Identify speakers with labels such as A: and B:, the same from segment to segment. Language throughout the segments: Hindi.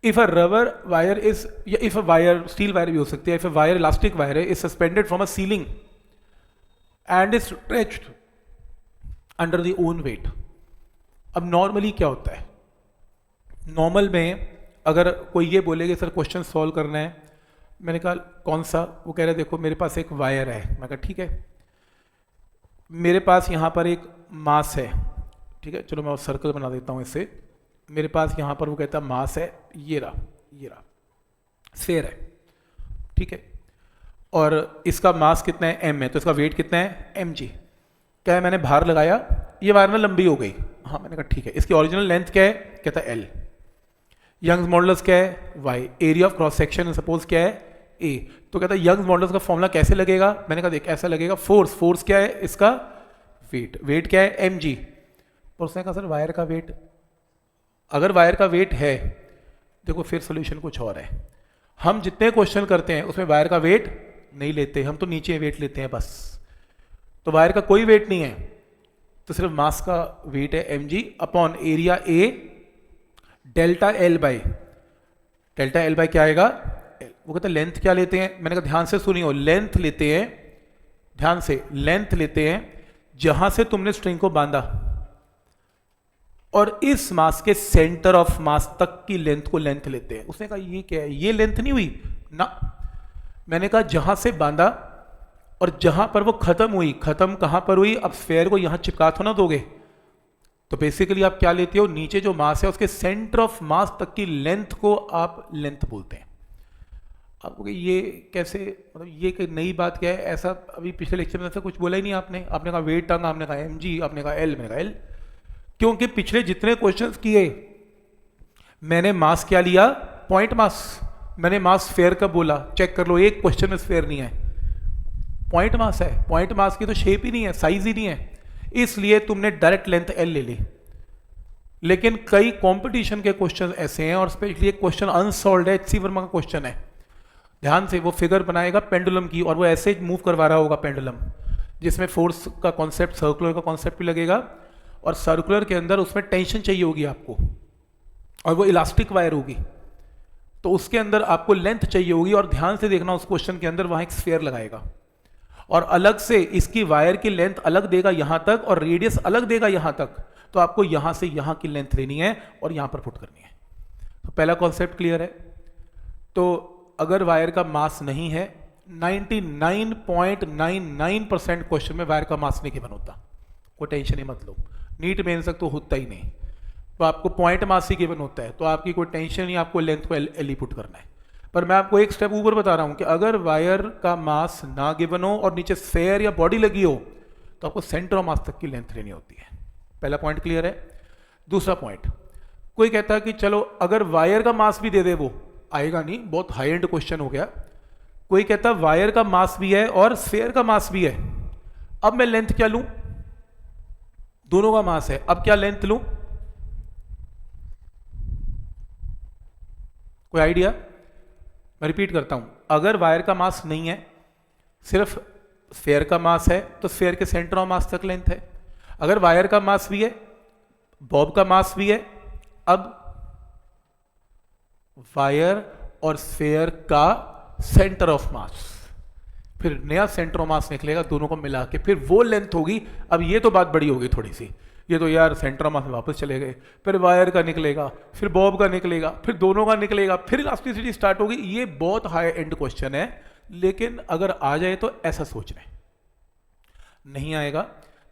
A: If a rubber wire is, या if a wire, steel wire भी हो सकती है, if a wire elastic wire है, is suspended from a ceiling and is stretched under the own weight. अब नॉर्मली क्या होता है, नॉर्मल में अगर कोई ये बोले कि सर क्वेश्चन सॉल्व करना है, मैंने कहा कौन सा, वो कह रहे देखो मेरे पास एक वायर है, मैं कहा ठीक है, मेरे पास यहाँ पर एक मास है, ठीक है, चलो मैं सर्कल बना देता हूँ इससे, मेरे पास यहाँ पर वो कहता है मास है, ये रहा स्फेयर है, ठीक है, और इसका मास कितना है, एम है, तो इसका वेट कितना है, एम जी। क्या है, मैंने भार लगाया, ये वायर ना लंबी हो गई, हाँ मैंने कहा ठीक है, इसकी ओरिजिनल लेंथ क्या है, कहता है एल, यंग्स मॉडुलस क्या है, Y, area of cross section suppose क्या है, ए, तो कहता है यंग्स मॉडुलस का फॉर्मूला कैसे लगेगा, मैंने कहा देख ऐसा लगेगा, फोर्स क्या है इसका, वेट क्या है, एम जी। और उसने कहा सर वायर का वेट, अगर वायर का वेट है, देखो फिर सोल्यूशन कुछ और है, हम जितने क्वेश्चन करते हैं उसमें वायर का वेट नहीं लेते, हम तो नीचे वेट लेते हैं बस, तो वायर का कोई वेट नहीं है, तो सिर्फ मास का वेट है M G upon area A delta L by क्या आएगा, वो कहते हैं लेंथ क्या लेते हैं, मैंने कहा ध्यान से सुनियो, लेंथ लेते हैं, ध्यान से लेंथ लेते हैं जहां से तुमने स्ट्रिंग को बांधा, और इस मास के सेंटर ऑफ मास तक की लेंथ को लेंथ लेते हैं। उसने कहा ये क्या है, ये लेंथ नहीं हुई ना, मैंने कहा जहां से बांधा और जहां पर वो खत्म हुई, खत्म कहां पर हुई, अब स्फेयर को यहां चिपका तो ना दोगे, तो बेसिकली आप क्या लेते हो, नीचे जो मास है उसके सेंटर ऑफ मास तक की लेंथ को आप लेंथ बोलते हैं। आपको ये कैसे, मतलब ये कोई नई बात क्या है, ऐसा अभी पिछले लेक्चर में ऐसा कुछ बोला ही नहीं आपने, आपने कहा वेट टर्म, आपने कहा एम जी, आपने कहा एल, मैंने कहा एल, क्योंकि पिछले जितने क्वेश्चंस किए मैंने मास क्या लिया, पॉइंट मास, मैंने मास स्फेयर का बोला, चेक कर लो एक क्वेश्चन में स्फेयर नहीं है, पॉइंट मास है, पॉइंट मास की तो शेप ही नहीं है, साइज ही नहीं है, इसलिए तुमने डायरेक्ट लेंथ एल ले ली। लेकिन कई कंपटीशन के क्वेश्चन ऐसे हैं, और स्पेशली एक क्वेश्चन अनसॉल्व्ड है, एचसी वर्मा का क्वेश्चन है, ध्यान से, वो फिगर बनाएगा पेंडुलम की, और वो ऐसे मूव करवा रहा होगा पेंडुलम, जिसमें फोर्स का कॉन्सेप्ट, सर्कुलर का कॉन्सेप्ट भी लगेगा, और सर्कुलर के अंदर उसमें टेंशन चाहिए होगी आपको, और वो इलास्टिक वायर होगी, तो उसके अंदर आपको लेंथ चाहिए होगी, और ध्यान से देखना उस क्वेश्चन के अंदर वहां एक स्फीयर लगाएगा, और अलग से इसकी वायर की लेंथ अलग देगा यहां तक, और रेडियस अलग देगा यहां तक, तो आपको यहां से यहां की लेंथ लेनी है और यहां पर पुट करनी है। तो पहला कॉन्सेप्ट क्लियर है। तो अगर वायर का मास नहीं है, 99.99% क्वेश्चन में वायर का मास नहीं गिवन होता, कोई टेंशन ही मत लो, नीट में तक तो होता ही नहीं, तो आपको पॉइंट मास ही गिवन होता है, तो आपकी कोई टेंशन नहीं, आपको लेंथ को एल पुट करना है। पर मैं आपको एक स्टेप ऊपर बता रहा हूं कि अगर वायर का मास ना गिवन हो और नीचे स्फेयर या बॉडी लगी हो, तो आपको सेंटर ऑफ मास तक की लेंथ लेनी होती है। पहला पॉइंट क्लियर है। दूसरा पॉइंट, कोई कहता है कि चलो अगर वायर का मास भी दे दे, वो आएगा नहीं, बहुत हाई एंड क्वेश्चन हो गया। कोई कहता है वायर का मास भी है और स्फेयर का मास भी है, अब मैं लेंथ क्या लूं, दोनों का मास है, अब क्या लेंथ लूं, कोई आइडिया? मैं रिपीट करता हूं, अगर वायर का मास नहीं है, सिर्फ स्फेयर का मास है, तो स्फेयर के सेंटर ऑफ मास तक लेंथ है। अगर वायर का मास भी है, बॉब का मास भी है, अब वायर और स्फेयर का सेंटर ऑफ मास, फिर नया सेंटर ऑफ मास निकलेगा दोनों को मिला के, फिर वो लेंथ होगी। अब ये तो बात बड़ी होगी थोड़ी सी, ये तो यार सेंटर ऑफ मास में वापस चले गए, फिर वायर का निकलेगा, फिर बॉब का निकलेगा, फिर दोनों का निकलेगा, फिर इलास्टिसिटी स्टार्ट होगी। ये बहुत हाई एंड क्वेश्चन है, लेकिन अगर आ जाए तो ऐसा सोच रहे, नहीं आएगा,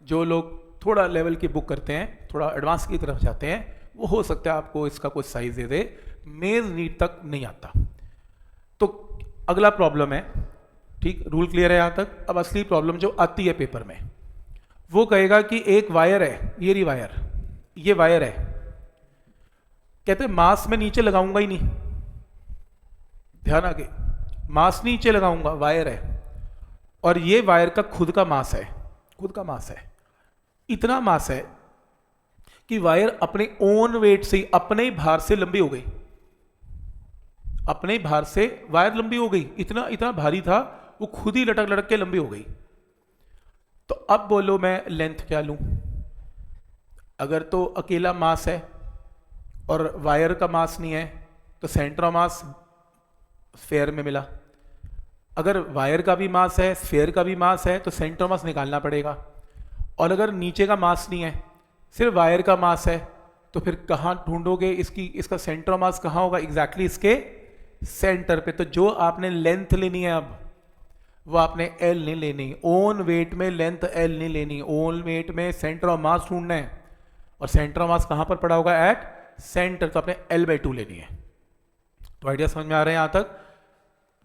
A: जो लोग थोड़ा लेवल की बुक करते हैं, थोड़ा एडवांस की तरफ जाते हैं, वो हो सकता है आपको इसका कुछ साइज दे दे, मेज नीट तक नहीं आता। तो अगला प्रॉब्लम है, ठीक, रूल क्लियर है यहां तक। अब असली प्रॉब्लम जो आती है पेपर में, वो कहेगा कि एक वायर है, ये रही वायर, ये वायर है, कहते हैं मास में नीचे लगाऊंगा ही नहीं, ध्यान आगे, मास नीचे लगाऊंगा, वायर है, और ये वायर का खुद का मास है, खुद का मास है, इतना मास है कि वायर अपने ओन वेट से, अपने ही भार से लंबी हो गई, अपने भार से वायर लंबी हो गई, इतना इतना भारी था वो खुद ही लटक लटक के लंबी हो गई। तो अब बोलो मैं लेंथ क्या लूं? अगर तो अकेला मास है और वायर का मास नहीं है, तो सेंटर ऑफ मास स्फेयर में मिला। अगर वायर का भी मास है, स्फेयर का भी मास है, तो सेंटर ऑफ मास निकालना पड़ेगा। और अगर नीचे का मास नहीं है, सिर्फ वायर का मास है, तो फिर कहाँ ढूंढोगे इसका सेंटर ऑफ मास कहाँ होगा? एग्जैक्टली इसके सेंटर पे। तो जो आपने लेंथ लेनी है अब, वो आपने एल नहीं लेनी, ओन वेट में लेंथ एल नहीं लेनी, ओन वेट में सेंटर ऑफ मास ढूंढना है। और सेंटर ऑफ मास कहाँ पर पड़ा होगा? At centre. तो आपने L/2 लेनी है। तो आइडिया समझ में आ रहे हैं यहाँ तक?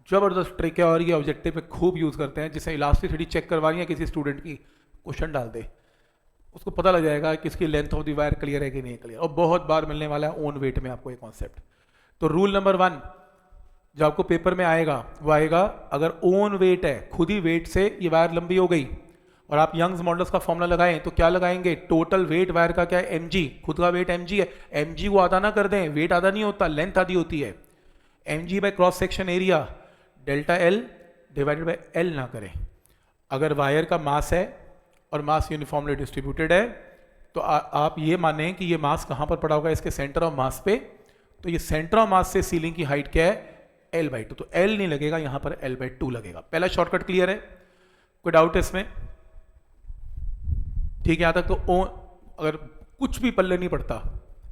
A: जबरदस्त ट्रिक है और ये ऑब्जेक्टिव में खूब यूज करते हैं। जिसे इलास्टिसिटी चेक करवानी है किसी स्टूडेंट की, क्वेश्चन डाल दे, उसको पता लग जाएगा कि इसकी length of the wire clear है कि नहीं क्लियर। और बहुत बार मिलने वाला है ओन वेट में आपको ये कॉन्सेप्ट। तो रूल नंबर 1 जो आपको पेपर में आएगा वो आएगा, अगर ओन वेट है, खुद ही वेट से ये वायर लंबी हो गई और आप यंग्स मॉडल्स का फॉर्मूला लगाएं, तो क्या लगाएंगे? टोटल वेट वायर का क्या है? mg। खुद का वेट mg है, mg को आधा ना कर दें, वेट आधा नहीं होता, लेंथ आधी होती है। mg by cross section area delta L divided by L ना करें। अगर वायर का मास है और मास यूनिफॉर्मली डिस्ट्रीब्यूटेड है, तो आप ये माने कि ये मास कहाँ पर पड़ा होगा? इसके सेंटर ऑफ मास पे। तो ये सेंटर ऑफ मास से सीलिंग की हाइट क्या है? L/2। तो L नहीं लगेगा, यहाँ पर L/2 लगेगा। पहला शॉर्टकट क्लियर है? कोई डाउट है इसमें? ठीक है यहाँ तक? तो अगर कुछ भी पल्ले नहीं पड़ता,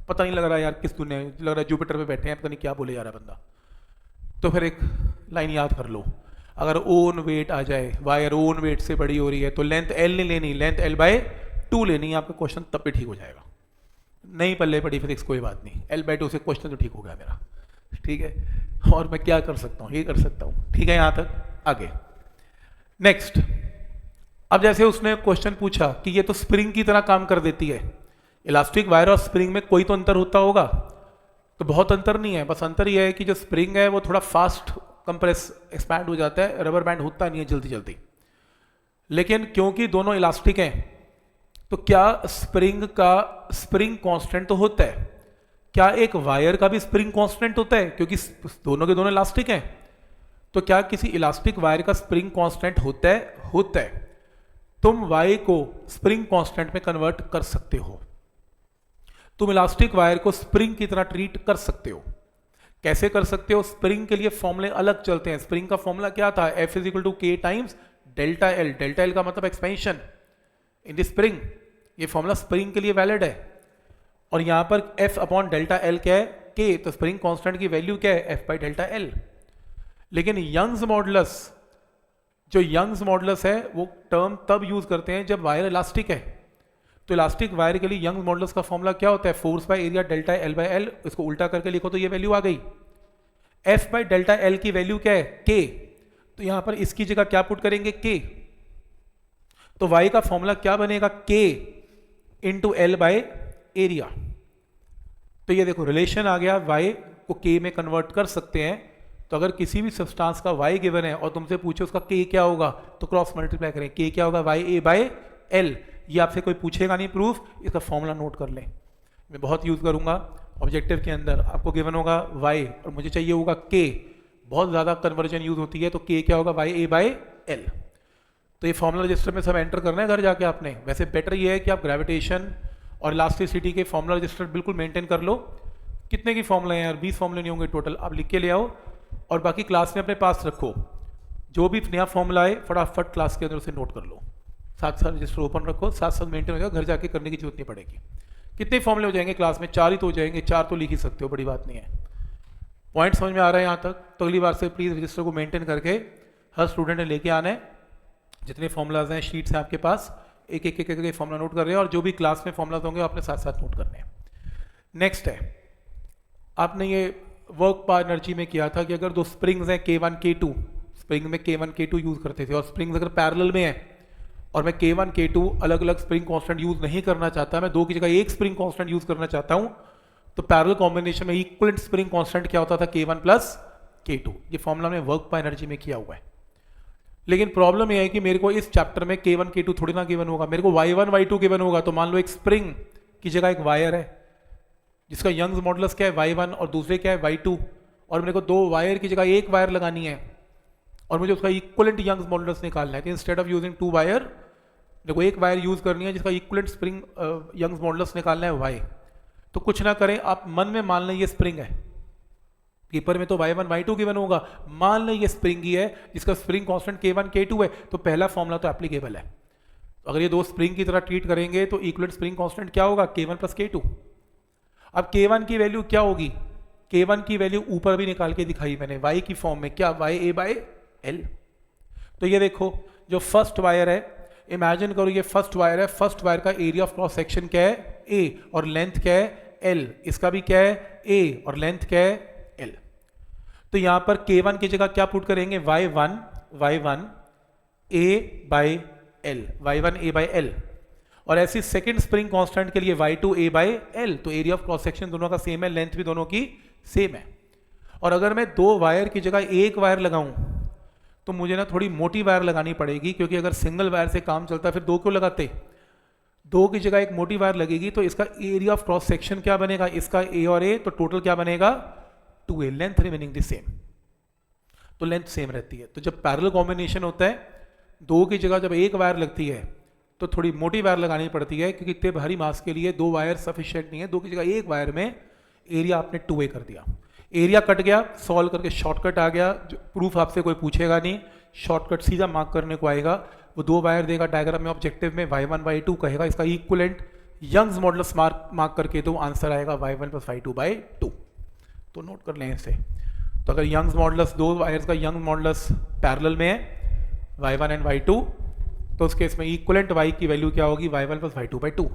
A: पता नहीं लग रहा यार किस दुनिया, लग रहा है जुपिटर पे बैठे हैं, पता नहीं क्या बोले जा रहा है बंदा, तो फिर एक लाइन याद कर लो। अगर ओन वेट आ जाए, वायर ओन वेट से बड़ी हो रही है, तो लेंथ L नहीं लेनी, लेंथ L/2 लेनी है। आपका क्वेश्चन तब भी ठीक हो जाएगा। नहीं पल्ले पड़ी फिजिक्स, कोई बात नहीं, L/2 से क्वेश्चन तो ठीक हो गया मेरा। ठीक है, और मैं क्या कर सकता हूँ? ये कर सकता हूँ। ठीक है यहाँ तक? आगे नेक्स्ट। अब जैसे उसने क्वेश्चन पूछा कि ये तो स्प्रिंग की तरह काम कर देती है, इलास्टिक वायर और स्प्रिंग में कोई तो अंतर होता होगा? तो बहुत अंतर नहीं है, बस अंतर यह है कि जो स्प्रिंग है वो थोड़ा फास्ट कंप्रेस एक्सपैंड हो जाता है, रबर बैंड होता नहीं है जल्दी जल्दी। लेकिन क्योंकि दोनों इलास्टिक हैं, तो क्या स्प्रिंग का स्प्रिंग कांस्टेंट तो होता है? क्या एक वायर का भी स्प्रिंग कांस्टेंट होता है? क्योंकि दोनों के दोनों इलास्टिक हैं। तो क्या किसी इलास्टिक वायर का स्प्रिंग कांस्टेंट होता है? होता है। तुम वाई को स्प्रिंग कांस्टेंट में कन्वर्ट कर सकते हो। तुम इलास्टिक वायर को स्प्रिंग की तरह ट्रीट कर सकते हो। कैसे कर सकते हो? स्प्रिंग के लिए फॉर्मूले अलग चलते हैं। स्प्रिंग का फॉर्मूला क्या था? F = K times delta L. Delta L का मतलब एक्सपेंशन इन द स्प्रिंग। ये फॉर्मूला स्प्रिंग के लिए वैलिड है। और यहां पर F/Δl क्या है? K। तो स्प्रिंग कांस्टेंट की वैल्यू क्या है? F/Δl। लेकिन यंग्स मॉडुलस, जो यंग्स मॉडुलस है, वो टर्म तब यूज करते हैं जब वायर इलास्टिक है। तो इलास्टिक वायर के लिए यंग्स मॉडुलस का फॉर्मूला क्या होता है? Force by area delta L/L। इसको उल्टा करके लिखो तो ये वैल्यू आ गई। F/Δl की वैल्यू क्या है? K। तो यहां पर इसकी जगह क्या पुट करेंगे? K। तो Y का फॉर्मूला क्या बनेगा? K × L/एरिया। तो ये देखो रिलेशन आ गया, Y को K में कन्वर्ट कर सकते हैं। तो अगर किसी भी सब्सटेंस का Y गिवन है और तुमसे पूछे उसका K क्या होगा, तो क्रॉस मल्टीप्लाई करें। K क्या होगा? YA/L। ये आपसे कोई पूछेगा नहीं प्रूफ, इसका फॉर्मूला नोट कर लें। मैं बहुत यूज करूंगा ऑब्जेक्टिव के अंदर। आपको गिवन होगा Y और मुझे चाहिए होगा K, बहुत ज्यादा कन्वर्जन यूज होती है, तो K क्या होगा? YA/L। तो ये फॉर्मूला रजिस्टर में सब एंटर करना है घर जाके आपने। वैसे बेटर ये है कि आप ग्रेविटेशन और इलास्टिसिटी के फॉर्मूला रजिस्टर बिल्कुल मेंटेन कर लो। कितने की फॉर्मूला है यार? 20 फॉर्मूले नहीं होंगे टोटल, आप लिख के ले आओ और बाकी क्लास में अपने पास रखो। जो भी नया फॉर्मूला है फटाफट क्लास के अंदर उसे नोट कर लो, साथ साथ रजिस्टर ओपन रखो, साथ साथ मेंटेन हो जाएगा, घर जाके करने की जरूरत नहीं पड़ेगी। कितने फॉर्मूले हो जाएंगे क्लास में? 4 ही तो हो जाएंगे, 4 तो लिख ही सकते हो, बड़ी बात नहीं है। पॉइंट समझ में आ रहा है यहाँ तक? तो अगली बार से प्लीज रजिस्टर को मेंटेन करके हर स्टूडेंट ने लेके आना है। जितने फॉर्मूलाज हैं, शीट्स हैं आपके पास, एक एक करके फॉर्मूला नोट कर रहे हैं और जो भी क्लास में फॉर्मूलाज होंगे आपने साथ साथ नोट करने हैं। नेक्स्ट है, आपने ये वर्क पावर एनर्जी में किया था कि अगर दो स्प्रिंग्स हैं K1 K2, स्प्रिंग में K1 K2 यूज करते थे, और स्प्रिंग्स अगर पैरेलल में है और मैं K1 K2 अलग अलग स्प्रिंग कांस्टेंट यूज नहीं करना चाहता, मैं दो की जगह एक स्प्रिंग कांस्टेंट यूज करना चाहता हूं, तो पैरेलल कॉम्बिनेशन में इक्विवेलेंट स्प्रिंग कांस्टेंट क्या होता था? K1 + K2। ये फॉर्मूला में वर्क पावर एनर्जी में किया हुआ है। लेकिन प्रॉब्लम यह है कि मेरे को इस चैप्टर में K1 K2 थोड़ी ना गिवन होगा, मेरे को Y1 Y2 गिवन होगा। तो मान लो एक स्प्रिंग की जगह एक वायर है जिसका यंग्स मॉडुलस क्या है? Y1 और दूसरे क्या है? Y2। और मेरे को दो वायर की जगह एक वायर लगानी है और मुझे उसका इक्विवेलेंट यंग्स मॉडुलस निकालना है। तो इंस्टेड ऑफ यूजिंग 2 वायर, मेरे को एक वायर यूज करनी है जिसका इक्विवेलेंट स्प्रिंग यंग्स मॉडुलस निकालना है Y। तो कुछ ना करें, आप मन में मान लें ये स्प्रिंग है, कीपर में तो y1 y2 गिवन होगा। मान लें ये स्प्रिंग ही है जिसका स्प्रिंग कांस्टेंट k1 k2 है, तो पहला फॉर्मूला तो एप्लीकेबल है। अगर ये दो स्प्रिंग की तरह ट्रीट करेंगे तो इक्विवेलेंट स्प्रिंग कांस्टेंट क्या होगा, k1 प्लस k2। अब k1 की वैल्यू क्या होगी, k1 की वैल्यू ऊपर भी निकाल के दिखाई मैंने y की फॉर्म में, क्या ya/l। तो ये देखो जो फर्स्ट वायर है, इमेजिन करो ये फर्स्ट वायर है, फर्स्ट वायर का एरिया ऑफ क्रॉस सेक्शन क्या है a और लेंथ क्या है l, इसका भी क्या है a और लेंथ क्या है l। तो यहां पर k1 की जगह क्या पुट करेंगे, y1 a/l, और ऐसी सेकंड स्प्रिंग कांस्टेंट के लिए y2 a/l। तो एरिया ऑफ क्रॉस सेक्शन दोनों का सेम है, लेंथ भी दोनों की सेम है। और अगर मैं दो वायर की जगह एक वायर लगाऊं तो मुझे ना थोड़ी मोटी वायर लगानी पड़ेगी, क्योंकि अगर सिंगल वायर से काम चलता है फिर दो क्यों लगाते, दो की जगह एक मोटी वायर लगेगी। तो इसका एरिया ऑफ क्रॉस सेक्शन क्या बनेगा, इसका a और a, तो टोटल क्या बनेगा 2a, length remaining the same. तो लेंथ सेम रहती है। तो जब पैरेलल कॉम्बिनेशन होता है, दो की जगह जब एक वायर लगती है तो थोड़ी मोटी वायर लगानी पड़ती है, क्योंकि इतने भारी मास के लिए दो वायर सफिशिएंट नहीं है। दो की जगह एक वायर में एरिया आपने 2a कर दिया, एरिया कट गया, सॉल्व करके शॉर्टकट आ गया। प्रूफ आपसे कोई पूछेगा नहीं, शॉर्टकट सीधा मार्क करने को आएगा। वो दो वायर देगा डायग्राम में ऑब्जेक्टिव में, y1 y2 कहेगा, इसका इक्विवेलेंट यंग्स मॉडुलस मार्क करके तो आंसर आएगा y1 प्लस y2/2। तो नोट कर लें इसे। तो अगर यंग्स मॉडुलस, दो वायर्स का यंग मॉडुलस पैरेलल में है y1 एंड y2, तो उस केस में इक्विवेलेंट y की वैल्यू क्या होगी, y1 प्लस y2/2।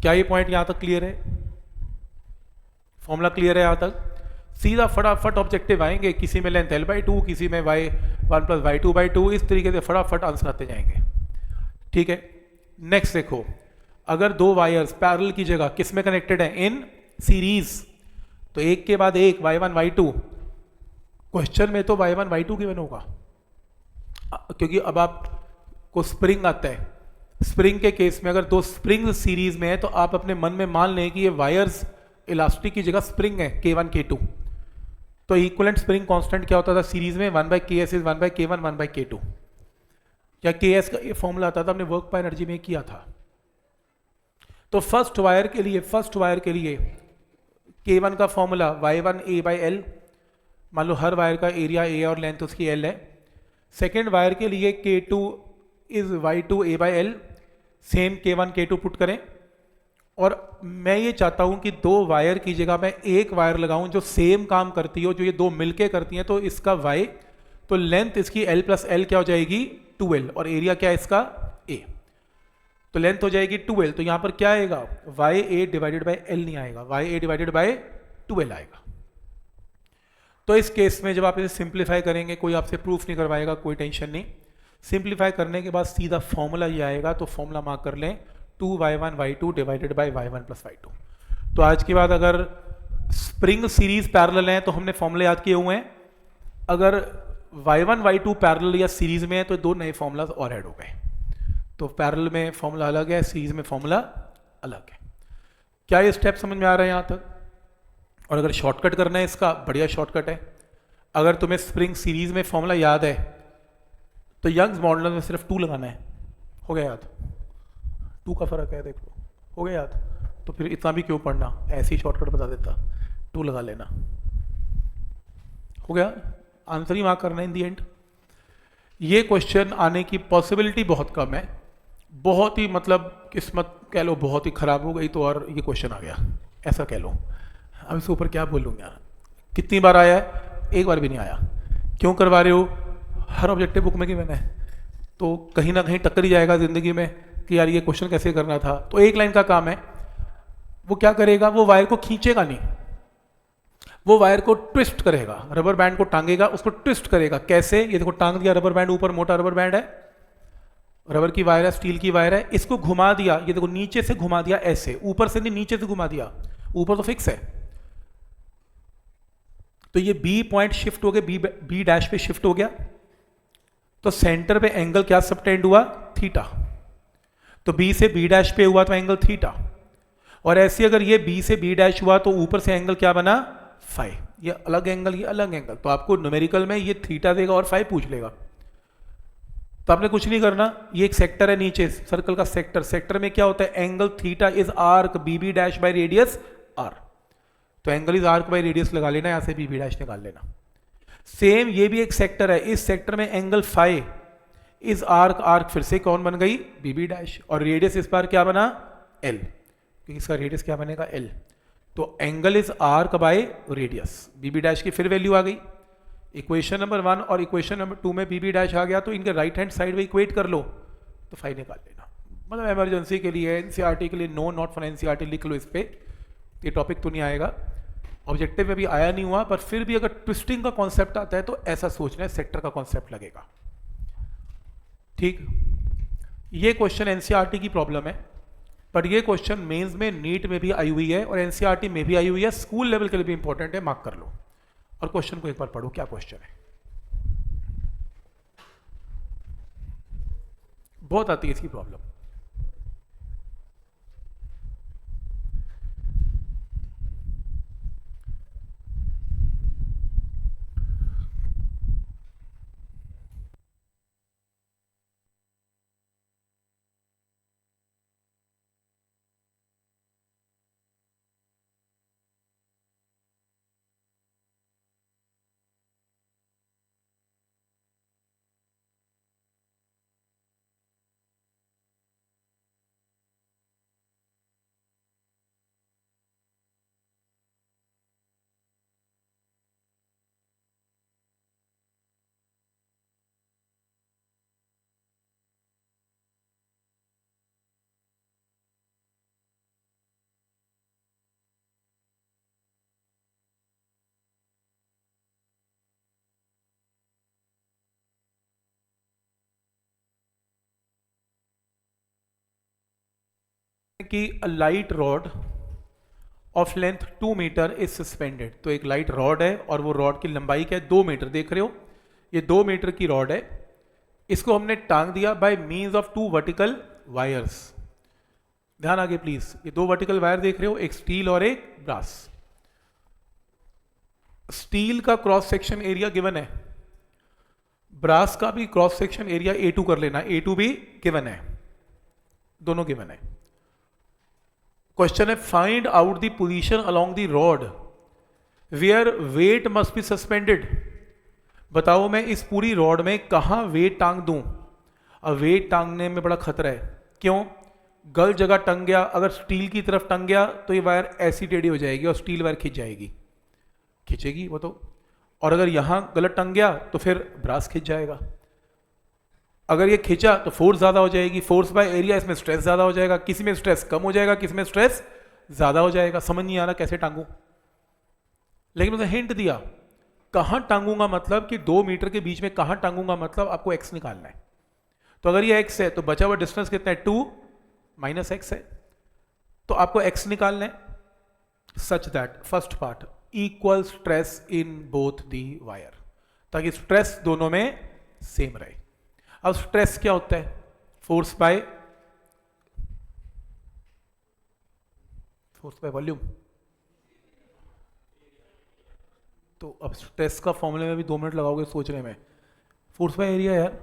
A: क्या ये पॉइंट यहां तक क्लियर है, फॉर्मूला क्लियर है यहां तक? सीधा फटाफट ऑब्जेक्टिव आएंगे, किसी में लेंथ l/2, किसी में y1 प्लस y2/2, इस तरीके से फटाफट आंसर आते जाएंगे। ठीक है, नेक्स्ट देखो, अगर दो वायर्स पैरेलल की जगह किस में कनेक्टेड है, इन सीरीज, तो एक के बाद एक y1 y2, क्वेश्चन में तो y1 y2 गिवन होगा, क्योंकि अब आपको स्प्रिंग आता है। स्प्रिंग के केस में अगर दो स्प्रिंग सीरीज में है तो आप अपने मन में मान लें कि ये वायर्स इलास्टिक की जगह स्प्रिंग है k1 k2। तो इक्विवेलेंट स्प्रिंग कांस्टेंट क्या होता था सीरीज में, 1/ks इज 1/k1 1/k2, या ks का ये फॉर्मूला आता था, हमने वर्क बाय एनर्जी में किया था। तो फर्स्ट वायर के लिए k1 का फॉर्मूला y1 a/l, मान लो हर वायर का एरिया a और लेंथ उसकी l है। सेकेंड वायर के लिए k2 is y2 a/l, same k1 k2 put करें। और मैं ये चाहता हूं कि दो वायर की जगह मैं एक वायर लगाऊं जो सेम काम करती हो, जो ये दो मिलके करती हैं, तो इसका y, तो लेंथ इसकी l प्लस l क्या हो जाएगी 2l, और एरिया क्या है इसका a, तो लेंथ हो जाएगी 2l। तो यहां पर क्या आएगा, ya डिवाइडेड बाय l नहीं आएगा, ya डिवाइडेड बाय 2l आएगा। तो इस केस में जब आप इसे सिंप्लीफाई करेंगे, कोई आपसे प्रूफ नहीं करवाएगा, कोई टेंशन नहीं। सिंप्लीफाई करने के बाद सीधा फॉर्मूला ये आएगा, तो फॉर्मूला मार्क कर लें, 2y1 y2 divided by y1 plus y2। तो आज के बाद अगर स्प्रिंग सीरीज पैरेलल हैं तो हमने फॉर्मूले याद किए हुए हैं, अगर y1 y2 पैरेलल या सीरीज में है तो दो नए फॉर्मूलाज और ऐड हो गए। तो पैरेलल में फॉर्मूला अलग है, सीरीज में फॉर्मूला अलग है। क्या ये स्टेप समझ में आ रहा है यहां तक? और अगर शॉर्टकट करना है इसका, बढ़िया शॉर्टकट है। अगर तुम्हें स्प्रिंग सीरीज में फॉर्मूला याद है तो यंग्स मॉडुलस में सिर्फ 2 लगाना है, हो गया याद? 2 का फर्क है, देख लो, हो गया याद? तो फिर इतना भी क्यों पढ़ना, ऐसे ही शॉर्टकट बता देता, 2 लगा लेना, हो गया। आंसर ही मार्क करना है इन दी एंड। ये क्वेश्चन आने की पॉसिबिलिटी बहुत कम है, बहुत ही मतलब किस्मत कह लो बहुत ही खराब हो गई तो और ये क्वेश्चन आ गया, ऐसा कह लो। अब इसके ऊपर क्या बोलूँगा, कितनी बार आया है? एक बार भी नहीं आया। क्यों करवा रहे हो? हर ऑब्जेक्टिव बुक में गिवन है, तो कहीं ना कहीं टक्कर ही जाएगा जिंदगी में कि यार ये क्वेश्चन कैसे करना था। तो एक लाइन का काम है, वो क्या करेगा, वो वायर को खींचेगा नहीं, वो वायर को ट्विस्ट करेगा, रबर बैंड को टांगेगा, उसको ट्विस्ट करेगा। कैसे? ये देखो टांग दिया रबर बैंड, ऊपर मोटा रबर बैंड है, रबर की वायर है, स्टील की वायर है, इसको घुमा दिया, ये देखो नीचे से घुमा दिया ऐसे, ऊपर से नहीं नीचे से घुमा दिया, ऊपर तो फिक्स है। तो ये बी पॉइंट शिफ्ट हो गया, बी डैश पे शिफ्ट हो गया, तो सेंटर पे एंगल क्या सबटेंड हुआ, थीटा। तो बी से बी डैश पे हुआ तो एंगल थीटा, और ऐसे अगर ये बी से बी डैश हुआ तो ऊपर से एंगल क्या बना, फाई। ये अलग एंगल, ये अलग एंगल, तो आपको न्यूमेरिकल में ये थीटा देगा और फाई पूछ लेगा। तो आपने कुछ नहीं करना, ये एक सेक्टर है नीचे, सर्कल का सेक्टर, सेक्टर में क्या होता है, angle theta is arc B B dash by radius R. तो angle is arc by radius लगा लेना, यहाँ से बी बी डैश निकाल लेना। सेम ये भी एक सेक्टर है, इस सेक्टर में angle phi is arc, arc फिर से कौन बन गई, बी बी डैश, और रेडियस इस बार क्या बना, एल, क्योंकि इसका रेडियस क्या बनेगा, एल। तो angle is arc by radius, B B dash की फिर वैल्यू आ गई। इक्वेशन नंबर 1 और इक्वेशन नंबर 2 में बी बी डैश आ गया, तो इनके राइट हैंड साइड में इक्वेट कर लो तो फाई निकाल लेना। मतलब इमरजेंसी के लिए, एनसीईआरटी के लिए, नो नॉट फॉर एनसीईआरटी लिख लो इस पे, ये टॉपिक तो नहीं आएगा, ऑब्जेक्टिव में भी आया नहीं हुआ, पर फिर भी अगर ट्विस्टिंग का कॉन्सेप्ट आता है तो ऐसा सोचना है, सेक्टर का कॉन्सेप्ट लगेगा। ठीक, ये क्वेश्चन एनसीईआरटी की प्रॉब्लम है, पर ये क्वेश्चन मेंस में, नीट में भी आई हुई है और एनसीईआरटी में भी आई हुई है, स्कूल लेवल के लिए भी इंपॉर्टेंट है, मार्क कर लो। और क्वेश्चन को एक बार पढ़ो, क्या क्वेश्चन है, बहुत आती है इसकी प्रॉब्लम। कि a light rod of length 2 metre is suspended, तो एक लाइट रॉड है और वो रॉड की लंबाई क्या है, 2 मीटर, देख रहे हो, ये 2 मीटर की रॉड है, इसको हमने टांग दिया by means of 2 vertical wires. ध्यान आगे प्लीज, ये 2 वर्टिकल वायर देख रहे हो, एक स्टील और एक ब्रास। स्टील का क्रॉस सेक्शन एरिया गिवन है, ब्रास का भी क्रॉस सेक्शन एरिया A2 कर लेना, A2 भी गिवन है, दोनों गिवन है। क्वेश्चन है find out the position along the rod where weight must be suspended. बताओ मैं इस पूरी रॉड में कहां वेट टांग दूं। अब वेट टांगने में बड़ा खतरा है, क्यों, गलत जगह टंग गया, अगर स्टील की तरफ टंग गया तो ये वायर ऐसी टेढ़ी हो जाएगी और स्टील वायर खिंच जाएगी, खिंचेगी वो तो, और अगर यहां गलत टंग गया तो फिर ब्रास खिंच जाएगा। अगर ये खिंचा तो फोर्स ज्यादा हो जाएगी, फोर्स बाय एरिया, इसमें स्ट्रेस ज्यादा हो जाएगा, किसी में स्ट्रेस कम हो जाएगा, किसी में स्ट्रेस ज्यादा हो जाएगा। समझ नहीं आ रहा कैसे टांगू, लेकिन उसने हिंट दिया कहां टांगूंगा, मतलब कि 2 मीटर के बीच में कहां टांगूंगा, मतलब आपको एक्स निकालना है। तो अगर ये एक्स है तो बचा हुआ डिस्टेंस कितना है, 2 माइनस एक्स है, तो आपको एक्स निकालना है such that first part equal stress in both the wire, ताकि स्ट्रेस दोनों में सेम रहे। अब स्ट्रेस क्या होता है, फोर्स बाय वॉल्यूम, तो अब स्ट्रेस का फॉर्मूले में भी 2 मिनट लगाओगे सोचने में, फोर्स बाय एरिया यार,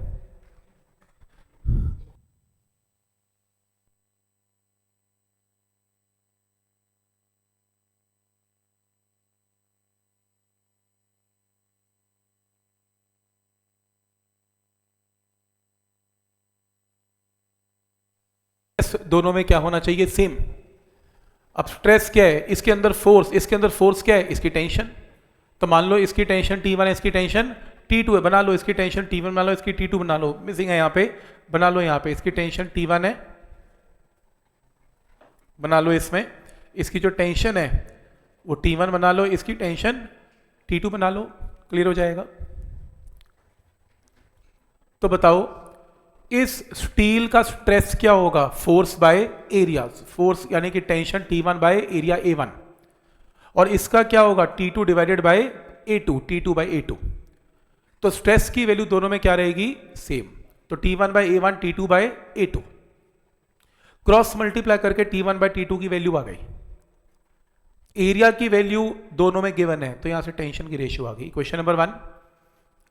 A: दोनों में क्या होना चाहिए, सेम। अब स्ट्रेस क्या है, इसके अंदर फोर्स, इसके अंदर फोर्स क्या है, इसकी टेंशन, तो मान लो इसकी टेंशन T1 है, इसकी टेंशन T2 है, बना लो इसकी टेंशन T1 बना लो, इसकी T2 बना लो, मिसिंग है यहाँ पे, बना लो यहाँ पे इसकी टेंशन T1 है, बना लो इसमें इसकी जो टेंशन है वो T1 बना लो, इसकी टेंशन T2 बना लो, क्लियर हो जाएगा। तो बताओ इस स्टील का स्ट्रेस क्या होगा, फोर्स बाय एरिया, फोर्स यानी कि tension T1 by area A1, और इसका क्या होगा T2 divided by A2, T2 bye A2। तो स्ट्रेस की वैल्यू दोनों में क्या रहेगी, सेम, तो T1 bye A1, T2 bye A2, cross multiply करके T1 बाय T2 की वैल्यू आ गई, एरिया की वैल्यू दोनों में गिवन है, तो यहां से टेंशन की रेशियो आ गई। क्वेश्चन नंबर 1,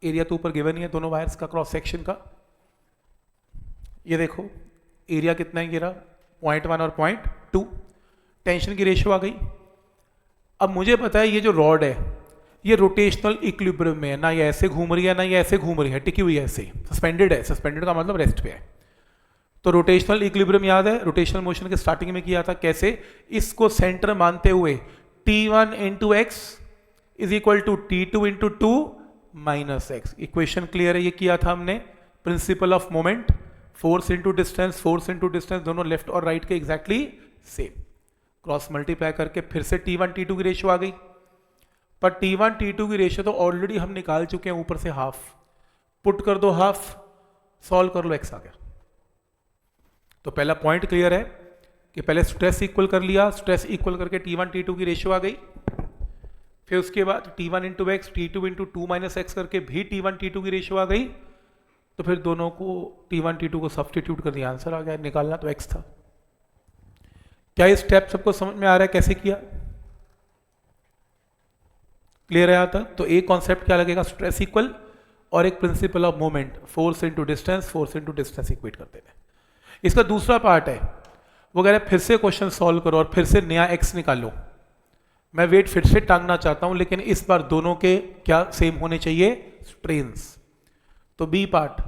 A: एरिया तो ऊपर गिवन ही है दोनों वायर्स का क्रॉस सेक्शन का, ये देखो एरिया कितना है गिरा, 0.1 और 0.2, टेंशन की रेशियो आ गई। अब मुझे पता है ये जो रॉड है ये रोटेशनल इक्विलिब्रियम में है, ना ये ऐसे घूम रही है ना ये ऐसे घूम रही है, टिकी हुई है ऐसे, सस्पेंडेड है, सस्पेंडेड का मतलब रेस्ट पे है। तो रोटेशनल इक्विलिब्रियम याद है, रोटेशनल मोशन के स्टार्टिंग में किया था कैसे, इसको सेंटर मानते हुए T1 into x is equal to T2 into two minus x. Equation clear है, ये किया था हमने principle of moment, force into distance दोनों लेफ्ट और राइट के एग्जैक्टली सेम, क्रॉस मल्टीप्लाई करके फिर से T1 T2 की रेशियो आ गई। पर T1 T2 की रेशियो तो ऑलरेडी हम निकाल चुके हैं, ऊपर से हाफ पुट कर दो, हाफ सॉल्व कर लो, एक्स आ गया। तो पहला पॉइंट क्लियर है कि पहले स्ट्रेस इक्वल कर लिया, स्ट्रेस इक्वल करके T1 T2 की रेशियो आ गई, फिर उसके बाद T1 into x T2 into two minus x करके भी T1 T2 की रेशियो आ गई। तो फिर दोनों को T1 T2 को सब्स्टिट्यूट कर दिया, आंसर आ गया, निकालना तो एक्स था। क्या ये स्टेप सबको समझ में आ रहा है कैसे किया, क्लियर है यहाँ तक? तो एक कॉन्सेप्ट क्या लगेगा, स्ट्रेस इक्वल, और एक principal of moment, force into distance equate करते थे। इसका दूसरा पार्ट है, वो कह रहे फिर से क्वेश्चन सॉल्व करो और फिर से नया एक्स निकालो। मैं वेट फिर से टांगना चाहता हूं, लेकिन इस बार दोनों के क्या सेम होने चाहिए, स्ट्रेन्स। तो बी पार्ट,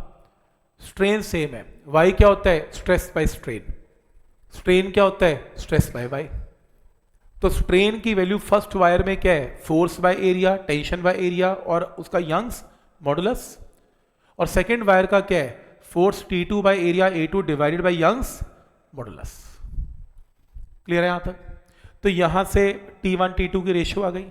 A: स्ट्रेन सेम है, वाई क्या होता है, स्ट्रेस बाय स्ट्रेन, स्ट्रेन क्या होता है, स्ट्रेस बाय वाई। तो स्ट्रेन की वैल्यू फर्स्ट वायर में क्या है, force by area, tension by area और उसका यंग्स मॉडुलस, और सेकेंड वायर का क्या है, force T2 by area A2 divided by Young's modulus. Clear है यहां तक? तो यहां से T1 T2 की रेशियो आ गई,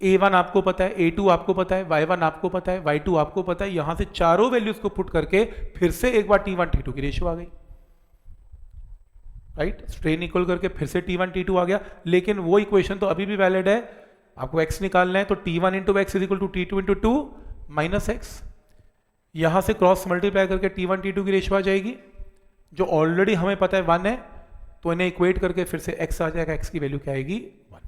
A: A1 आपको पता है, A2 आपको पता है, Y1 आपको पता है, Y2 आपको पता है, यहां से चारों वैल्यूज को पुट करके फिर से एक बार T1 T2 की रेशियो आ गई, राइट? स्ट्रेन इक्वल करके फिर से T1 T2 आ गया, लेकिन वो इक्वेशन तो अभी भी वैलिड है, आपको x निकालना है, तो T1 into x is equal to T2 into two minus x. यहां से क्रॉस मल्टीप्लाई करके T1 T2 की रेशियो आ जाएगी, जो ऑलरेडी हमें पता है 1 है, तो इन्हें इक्वेट करके फिर से x आ जाएगा, x की वैल्यू क्या आएगी, 1।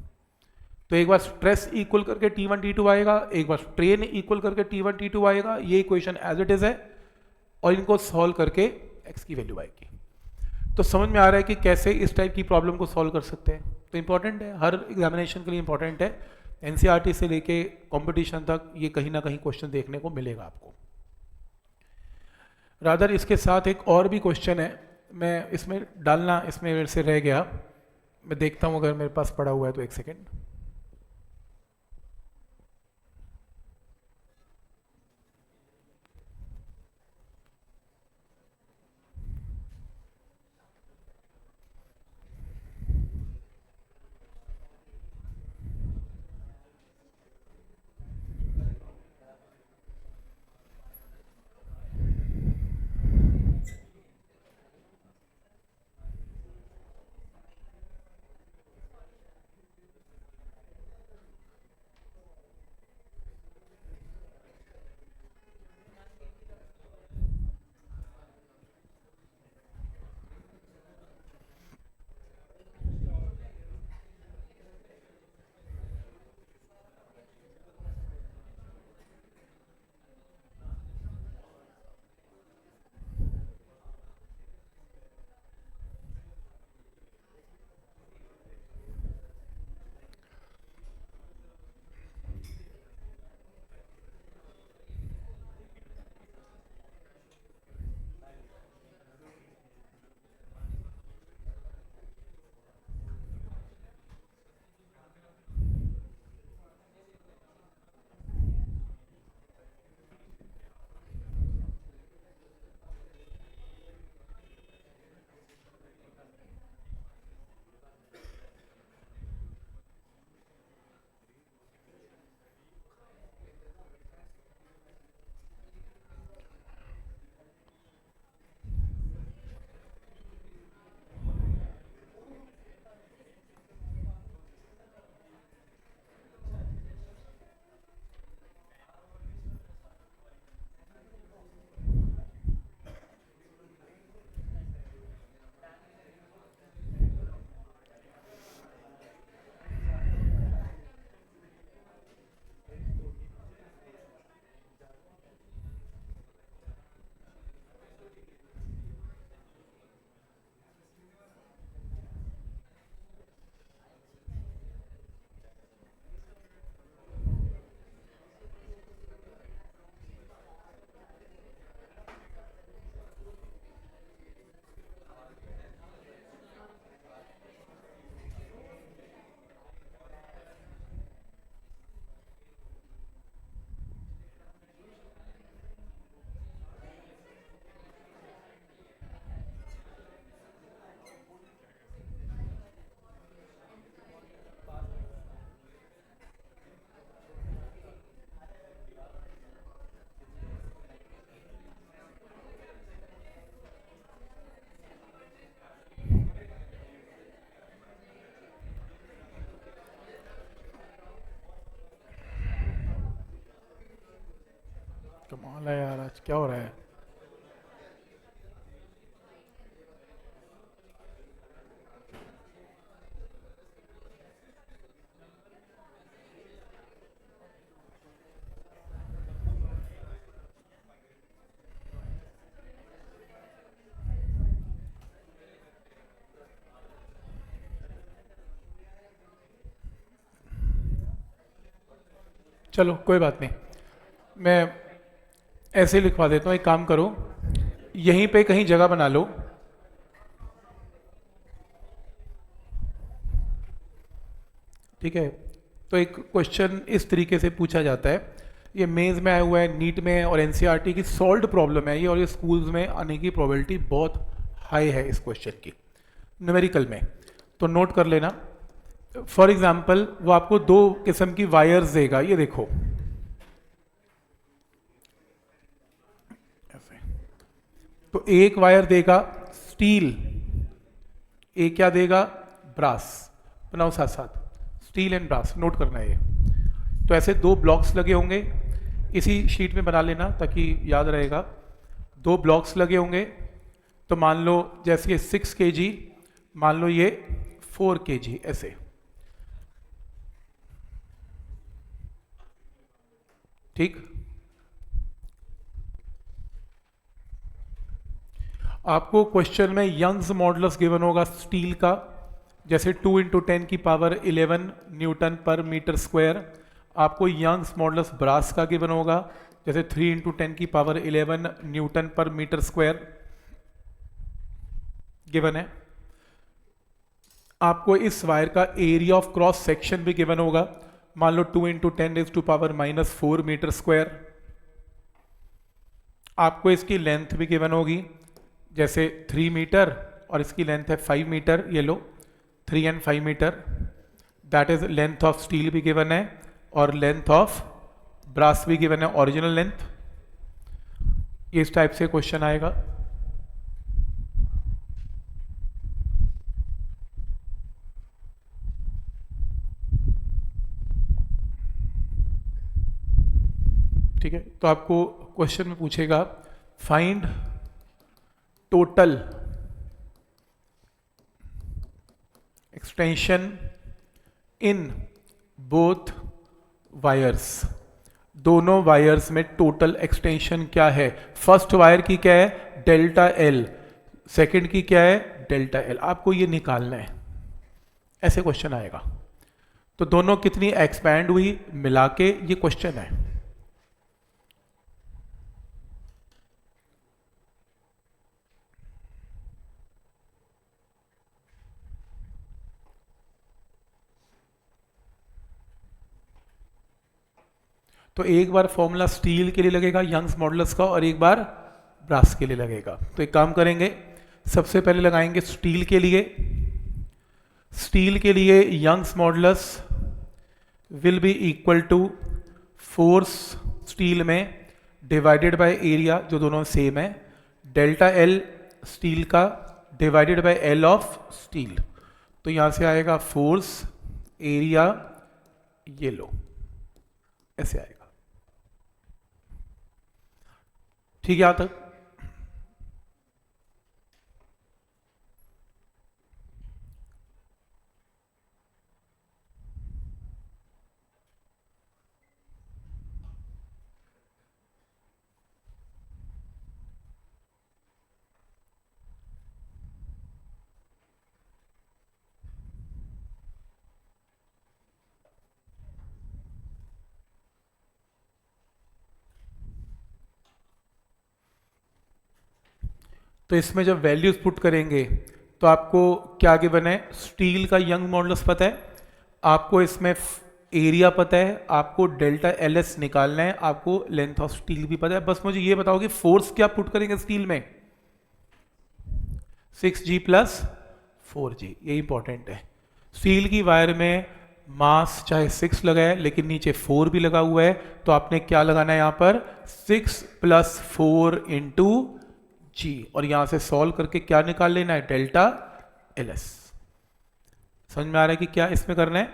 A: तो एक बार स्ट्रेस इक्वल करके T1 T2 आएगा, एक बार स्ट्रेन इक्वल करके T1 T2 आएगा, ये इक्वेशन एज इट इज है, और इनको सॉल्व करके x की वैल्यू आएगी। तो समझ में आ रहा है कि कैसे इस टाइप की प्रॉब्लम को सॉल्व कर सकते हैं। तो इंपॉर्टेंट है, हर एग्जामिनेशन के लिए इंपॉर्टेंट है, एनसीईआरटी से लेके कंपटीशन तक ये कहीं ना कहीं क्वेश्चन देखने को मिलेगा आपको। रादर इसके साथ एक और भी क्वेश्चन है, मैं इसमें डालना, इसमें मेरे से रह गया, मैं देखता हूँ अगर मेरे पास पड़ा हुआ है तो, एक सेकेंड। कमाल है यार, आज क्या हो रहा है? चलो कोई बात नहीं, मैं ऐसे लिखवा देता हूँ। एक काम करो, यहीं पे कहीं जगह बना लो। ठीक है, तो एक क्वेश्चन इस तरीके से पूछा जाता है, ये मेंस में आया हुआ है, नीट में और एनसीईआरटी की सॉल्व्ड प्रॉब्लम है ये, और ये स्कूल्स में आने की प्रोबेबिलिटी बहुत हाई है इस क्वेश्चन की, न्यूमेरिकल में। तो नोट कर लेना। फॉर एग्जाम्पल वो आपको दो किस्म की वायर्स देगा, ये देखो ऐसे। तो एक वायर देगा स्टील, एक क्या देगा, ब्रास। बनाओ साथ साथ, स्टील एंड ब्रास, नोट करना है ये। तो ऐसे दो ब्लॉक्स लगे होंगे, इसी शीट में बना लेना ताकि याद रहेगा। दो ब्लॉक्स लगे होंगे, तो मान लो जैसे ये 6 kg, मान लो ये 4 kg, ऐसे। ठीक, आपको क्वेश्चन में यंग्स मॉडुलस गिवन होगा स्टील का, जैसे 2 × 10 की पावर 11 न्यूटन पर मीटर स्क्वायर। आपको यंग्स मॉडुलस ब्रास का गिवन होगा, जैसे 3 × 10 की पावर 11 न्यूटन पर मीटर स्क्वायर गिवन है। आपको इस वायर का एरिया ऑफ क्रॉस सेक्शन भी गिवन होगा, मान लो 2 × 10⁻⁻⁴ मीटर स्क्वायर। आपको इसकी लेंथ भी गिवन होगी, जैसे 3 मीटर और इसकी लेंथ है 5 मीटर, ये लो 3 and 5 metre. That is length of steel भी गिवन है और लेंथ ऑफ ब्रास भी गिवन है, ओरिजिनल लेंथ। इस टाइप से क्वेश्चन आएगा। ठीक है, तो आपको क्वेश्चन में पूछेगा find total extension in both wires. दोनों वायर्स में टोटल एक्सटेंशन क्या है? फर्स्ट वायर की क्या है, डेल्टा एल, सेकंड की क्या है, डेल्टा एल। आपको ये निकालना है, ऐसे क्वेश्चन आएगा। तो दोनों कितनी एक्सपैंड हुई मिला के ये क्वेश्चन है। तो एक बार फॉर्मूला स्टील के लिए लगेगा यंग्स मॉडुलस का, और एक बार ब्रास के लिए लगेगा। तो एक काम करेंगे, सबसे पहले लगाएंगे स्टील के लिए। स्टील के लिए Young's modulus will be equal to force steel में डिवाइडेड बाय एरिया, जो दोनों सेम है, डेल्टा एल स्टील का divided by L of steel. तो यहां से आएगा फोर्स एरिया, ये लो ऐसे आएगा। ठीक है यहां तक? तो इसमें जब वैल्यूज पुट करेंगे तो आपको क्या गिवन है, स्टील का यंग मॉडुलस पता है, आपको इसमें एरिया पता है, आपको डेल्टा एल एस निकालना है, आपको लेंथ ऑफ स्टील भी पता है। बस मुझे ये बताओ कि फोर्स क्या पुट करेंगे स्टील में, 6G + 4G, ये इंपॉर्टेंट है। स्टील की वायर में मास चाहे 6 लगा है लेकिन नीचे 4 भी लगा हुआ है, तो आपने क्या लगाना है यहां पर, 6 + 4 × G, और यहां से सॉल्व करके क्या निकाल लेना है, डेल्टा एल एस। समझ में आ रहा है कि क्या इसमें करना है?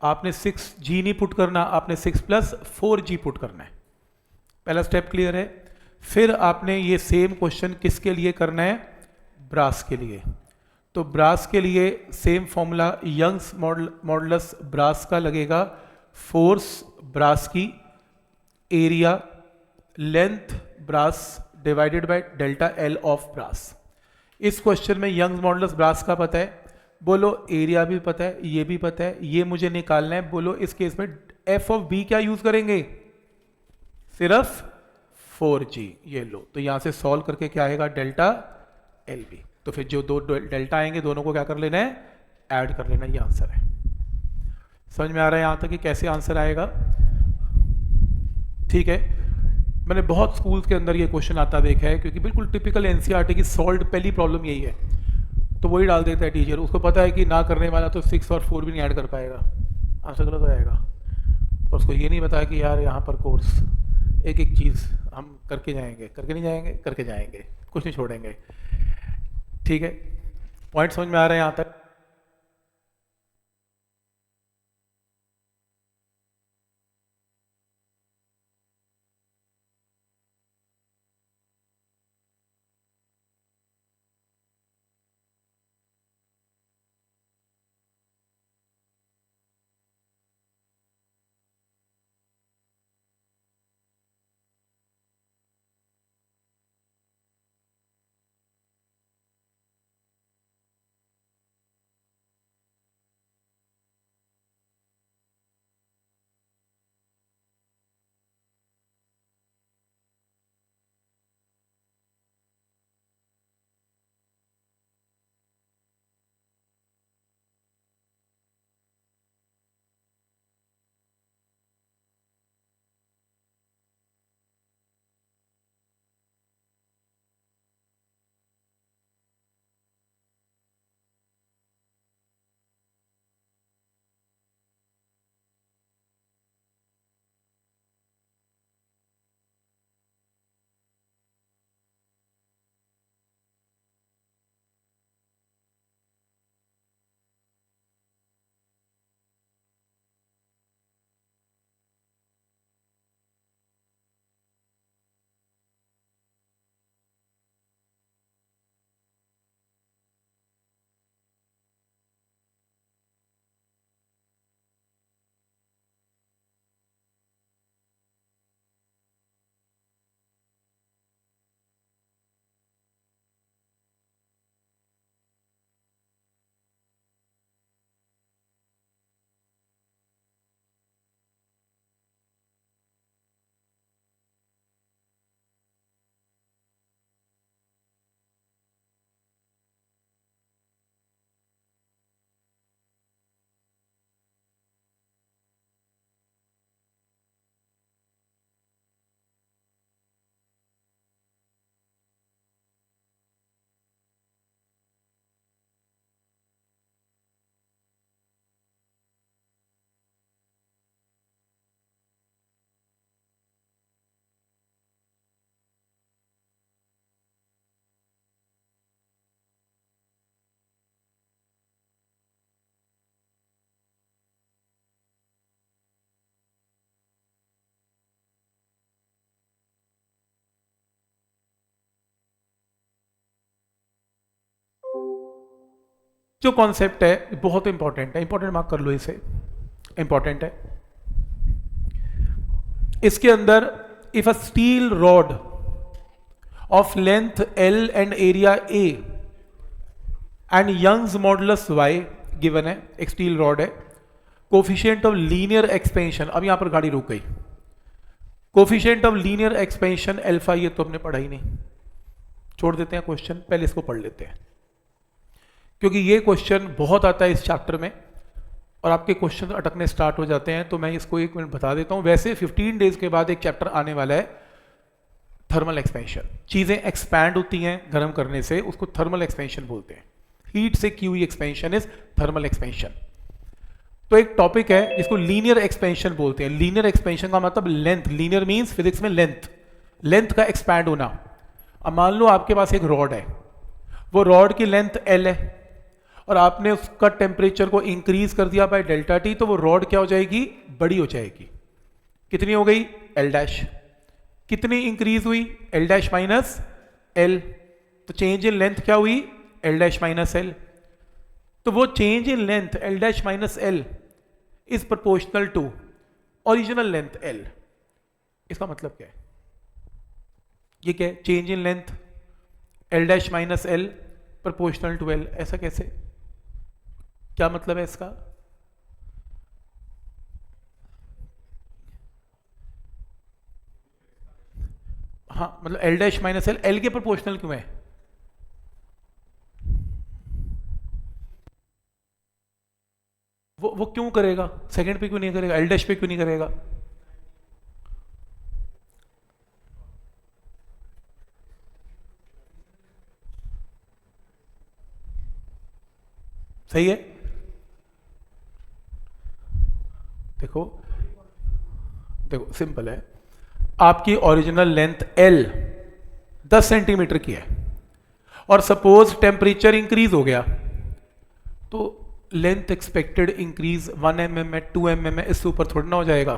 A: आपने 6G नहीं पुट करना, आपने 6 + 4G पुट करना है। पहला स्टेप क्लियर है। फिर आपने ये सेम क्वेश्चन किसके लिए करना है, ब्रास के लिए। तो ब्रास के लिए same formula, Young's modulus brass का लगेगा, फोर्स ब्रास की, area length brass divided by delta L of brass. इस क्वेश्चन में यंग्स मॉडुलस ब्रास का पता है, बोलो एरिया भी पता है, ये भी पता है, ये मुझे निकालना है। बोलो इस केस में एफ ऑफ बी क्या यूज करेंगे, सिर्फ 4g। ये लो, तो यहां से सॉल्व करके क्या आएगा, डेल्टा एल बी। तो फिर जो दो डेल्टा आएंगे दोनों को क्या कर लेना है, ऐड कर लेना। ये आंसर है। समझ में आ रहा है यहां तक कि कैसे आंसर आएगा? ठीक है। मैंने बहुत स्कूल्स के अंदर ये क्वेश्चन आता देखा है, क्योंकि बिल्कुल टिपिकल एनसीईआरटी की सॉल्व पहली प्रॉब्लम यही है, तो वही डाल देता है टीचर। उसको पता है कि ना करने वाला तो 6 और 4 भी नहीं ऐड कर पाएगा, आंसर गलत हो जाएगा। और उसको ये नहीं बताया कि यार यहाँ पर कोर्स एक एक चीज़ हम करके जाएंगे, करके नहीं जाएंगे, करके जाएंगे, कुछ नहीं छोड़ेंगे। ठीक है, पॉइंट समझ में आ रहा है यहाँ तक? जो कॉन्सेप्ट है बहुत इंपॉर्टेंट है, इंपॉर्टेंट मार्क कर लो इसे, इंपॉर्टेंट है। इसके अंदर if a steel rod of length L and area A and Young's modulus Y given है, एक स्टील रॉड है, कोफिशिएंट ऑफ लीनियर एक्सपेंशन, अब यहां पर गाड़ी रुक गई, coefficient of linear expansion alpha, ये तो हमने पढ़ा ही नहीं, छोड़ देते हैं क्वेश्चन, पहले इसको पढ़ लेते हैं, क्योंकि ये क्वेश्चन बहुत आता है इस चैप्टर में और आपके क्वेश्चन अटकने स्टार्ट हो जाते हैं। तो मैं इसको 1 मिनट बता देता हूं। वैसे 15 डेज के बाद एक चैप्टर आने वाला है, थर्मल एक्सपेंशन। चीजें एक्सपैंड होती हैं गर्म करने से, उसको थर्मल एक्सपेंशन बोलते हैं। हीट से की हुई एक्सपेंशन इज थर्मल एक्सपेंशन। तो एक टॉपिक है जिसको लीनियर एक्सपेंशन बोलते हैं। लीनियर एक्सपेंशन का मतलब लेंथ, लीनियर मींस फिजिक्स में लेंथ, लेंथ का एक्सपैंड होना। अब मान लो आपके पास एक रॉड है, वो रॉड की लेंथ L है और आपने उसका टेम्परेचर को इंक्रीज कर दिया बाय डेल्टा T, तो वो रॉड क्या हो जाएगी, बड़ी हो जाएगी। कितनी हो गई, L डैश। कितनी इंक्रीज हुई, एल डैश माइनस एल, तो चेंज इन लेंथ क्या हुई, एल डैश माइनस एल। तो वो change in length L dash minus L is proportional to original length L. इसका मतलब क्या है, ये क्या है, change in length L dash minus L proportional to L, ऐसा कैसे, क्या मतलब है इसका? हाँ मतलब L dash minus L L के प्रोपोर्शनल क्यों है? वो क्यों करेगा, सेकंड पे क्यों नहीं करेगा, एल डैश पे क्यों नहीं करेगा? सही है। देखो देखो सिंपल है, आपकी ओरिजिनल लेंथ एल 10 सेंटीमीटर की है और सपोज टेम्परेचर इंक्रीज हो गया तो लेंथ एक्सपेक्टेड इंक्रीज 1 mm है, 2 mm है, इससे ऊपर थोड़ी ना हो जाएगा।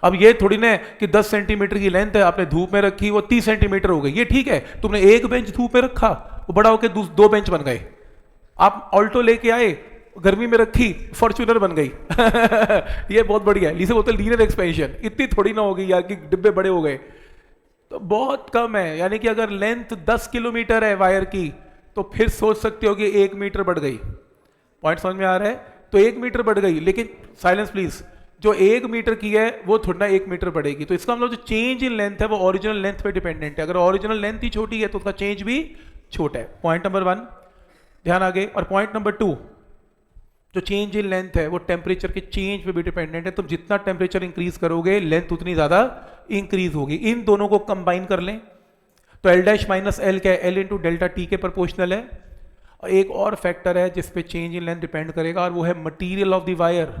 A: अब ये थोड़ी ना है कि 10 सेंटीमीटर की लेंथ है, आपने धूप में रखी वो 30 सेंटीमीटर हो गई, ये ठीक है, तुमने एक बेंच धूप में रखा वो बड़ा होकर 2 बेंच बन गए। आप ऑल्टो लेके आए, गर्मी में रखी फॉर्च्यूनर बन गई ये बहुत बढ़िया है, इसे बोलते हैं लीनियर एक्सपेंशन। इतनी थोड़ी ना होगी यार कि डिब्बे बड़े हो गए, तो बहुत कम है। यानी कि अगर लेंथ 10 किलोमीटर है वायर की तो फिर सोच सकते हो कि 1 मीटर बढ़ गई। पॉइंट समझ में आ रहा है? तो 1 मीटर बढ़ गई, लेकिन साइलेंस प्लीज, जो 1 मीटर की है वो थोड़ा 1 मीटर बढ़ेगी। तो इसका मतलब जो चेंज इन लेंथ है वो ओरिजिनल लेंथ पे डिपेंडेंट है। अगर ओरिजिनल लेंथ ही छोटी है तो उसका चेंज भी छोटा है। पॉइंट नंबर 1 ध्यान आगे। और पॉइंट नंबर 2, जो चेंज इन लेंथ है वो टेम्परेचर के चेंज पे भी डिपेंडेंट है। तुम जितना टेम्परेचर इंक्रीज करोगे लेंथ उतनी ज्यादा इंक्रीज होगी। इन दोनों को कंबाइन कर लें तो एल डैश माइनस एल क्या है, एल इंटू डेल्टा टी के प्रोपोर्शनल है। और एक और फैक्टर है जिस पे चेंज इन लेंथ डिपेंड करेगा और वो है मटेरियल ऑफ द वायर।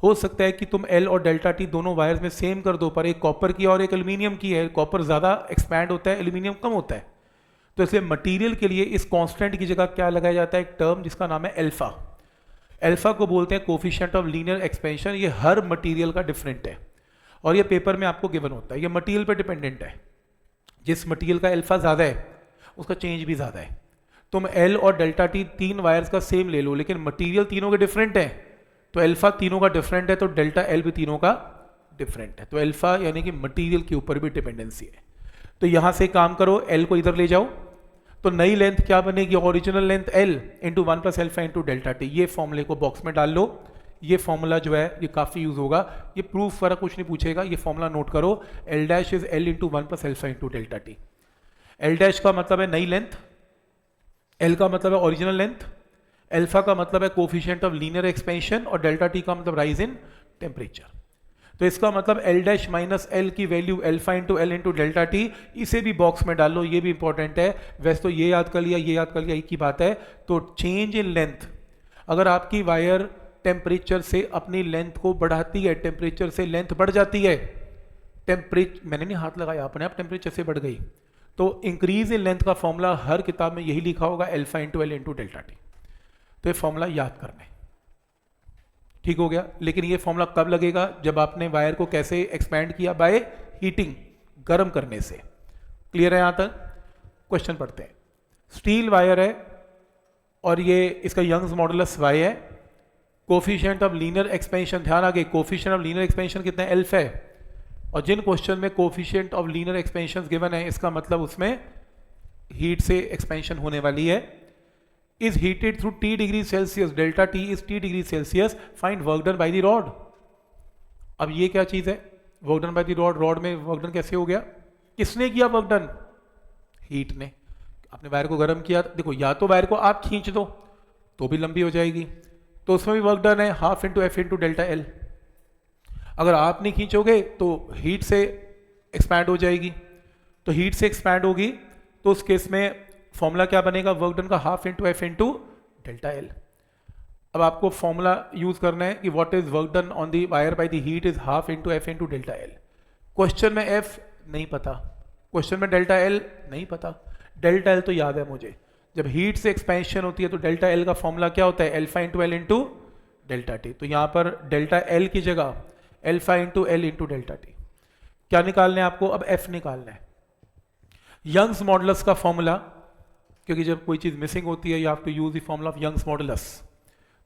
A: हो सकता है कि तुम एल और डेल्टा टी दोनों वायर्स में सेम कर दो, पर एक कॉपर की और एक एल्यूमिनियम की है, कॉपर ज़्यादा एक्सपैंड होता है, एल्यूमिनियम कम होता है। तो इसलिए मटेरियल के लिए इस कांस्टेंट की जगह क्या लगाया जाता है, एक टर्म जिसका नाम है एल्फा। एल्फा को बोलते हैं कोफिशिएंट ऑफ लीनियर एक्सपेंशन। ये हर मटेरियल का डिफरेंट है और ये पेपर में आपको गिवन होता है। ये मटेरियल पे डिपेंडेंट है, जिस मटेरियल का एल्फा ज़्यादा है उसका चेंज भी ज़्यादा है। तुम एल और डेल्टा टी 3 वायर्स का सेम ले लो, लेकिन मटेरियल तीनों के डिफरेंट है, तो एल्फा तीनों का डिफरेंट है, तो डेल्टा एल भी तीनों का डिफरेंट है। तो एल्फा यानी कि मटेरियल के ऊपर भी डिपेंडेंसी है। तो यहां से काम करो, एल को इधर ले जाओ, तो नई लेंथ क्या बनेगी, original length L into 1 plus alpha into delta T. ये फॉर्मूले को बॉक्स में डाल लो। ये फॉर्मूला जो है ये काफ़ी यूज होगा, ये प्रूफ वगैरह कुछ नहीं पूछेगा, ये फॉर्मूला नोट करो। L dash is L into 1 plus alpha into delta T. L dash का मतलब है नई लेंथ, एल का मतलब है ओरिजिनल लेंथ, एल्फा का मतलब है कोफिशिएंट ऑफ लीनियर एक्सपेंशन और डेल्टा टी का मतलब राइज इन टेम्परेचर। तो इसका मतलब एल डैश माइनस एल की value alpha into L into delta T, इसे भी बॉक्स में डाल लो, ये भी इंपॉर्टेंट है। वैसे तो ये याद कर लिया, ये याद कर लिया, एक ही बात है। तो चेंज इन लेंथ, अगर आपकी वायर टेम्परेचर से अपनी लेंथ को बढ़ाती है, टेम्परेचर से लेंथ बढ़ जाती है, टेम्परेचर मैंने नहीं हाथ लगाया, अपने आप टेम्परेचर से बढ़ गई, तो इंक्रीज इन लेंथ का फॉर्मूला हर किताब में यही लिखा होगा, alpha into L into delta T. तो ये फॉर्मूला याद करना है, ठीक हो गया। लेकिन ये फॉर्मूला कब लगेगा, जब आपने वायर को कैसे एक्सपैंड किया, बाय हीटिंग, गर्म करने से। क्लियर है यहां तक? क्वेश्चन पढ़ते हैं। स्टील वायर है और ये इसका यंग्स मॉडुलस y है। कोफिशिएंट ऑफ लीनियर एक्सपेंशन, ध्यान आगे, कोफिशिएंट ऑफ लीनियर एक्सपेंशन कितना है, एल्फा है। और जिन क्वेश्चन में coefficient of linear expansion given है, इसका मतलब उसमें हीट से एक्सपेंशन होने वाली है। Is heated through T degree Celsius, delta T is T degree Celsius, find work done by the rod. अब ये क्या चीज है, work done by the rod. Rod में वर्क डन कैसे हो गया, किसने किया वर्क डन, हीट ने। आपने वायर को गर्म किया, देखो या तो वायर को आप खींच दो तो भी लंबी हो जाएगी, तो उसमें भी वर्क डन है, half into F into delta L. अगर आप नहीं खींचोगे तो हीट से एक्सपैंड हो जाएगी, तो हीट से एक्सपैंड होगी तो उस केस में फॉर्मूला क्या बनेगा, वर्क डन का half into F into delta L. अब आपको फॉर्मूला यूज करना है कि what is work done on the wire by the heat is half into F into delta L. Question में एफ नहीं पता, क्वेश्चन में डेल्टा एल नहीं पता। डेल्टा एल तो याद है मुझे, जब हीट से एक्सपेंशन होती है तो डेल्टा एल का फॉर्मूला क्या होता है, alpha into L into delta T. तो यहां पर डेल्टा एल की जगह alpha into L into delta T. क्या निकालना है आपको? अब एफ निकालना है। यंग्स मॉडुलस का फॉर्मूला, क्योंकि जब कोई चीज मिसिंग होती है you have to use the formula of Young's modulus.